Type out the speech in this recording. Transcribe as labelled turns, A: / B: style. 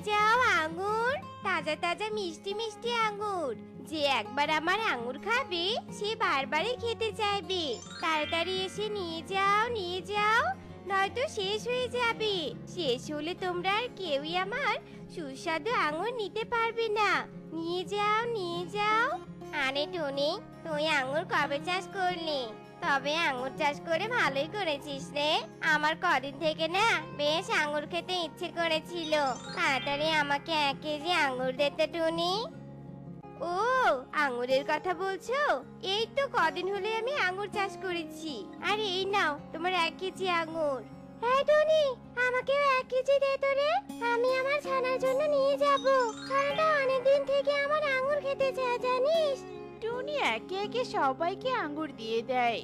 A: যাও আঙ্গুর, তাজা তাজা মিষ্টি মিষ্টি আঙ্গুর। যে একবার আমার আঙ্গুর খাবে সে বারবারই খেতে চাইবে। তাড়াতাড়ি এসে নিয়ে যাও, নয়তো শেষ হয়ে যাবে। শেষ হলে তোমরা আর কেউই আমার সুস্বাদু আঙ্গুর নিতে পারবে না। নিয়ে যাও। আরে টুনি, তুই আঙ্গুর কবে চাষ করলি? তবে আঙ্গুর চাষ করে ভালোই করেছিস রে। আমার কদিন থেকে না বেশ আঙ্গুর খেতে ইচ্ছে করেছিল। তাড়াতাড়ি আমাকে 1 কেজি আঙ্গুর দে তো টুনি। ও, আঙ্গুরের কথা বলছো? এই তো কদিন হলে আমি আঙ্গুর চাষ করেছি। আর এই নাও তোমার 1 কেজি আঙ্গুর। হ্যাঁ টুনি, আমাকেও 1 কেজি দে তো রে। আমি আমার ছানার জন্য নিয়ে যাব। ছানাটা অনেকদিন থেকে আমার আঙ্গুর খেতে চায় জানিস।
B: টুনি একে একে সবাইকে আঙ্গুর দিয়ে দেয়।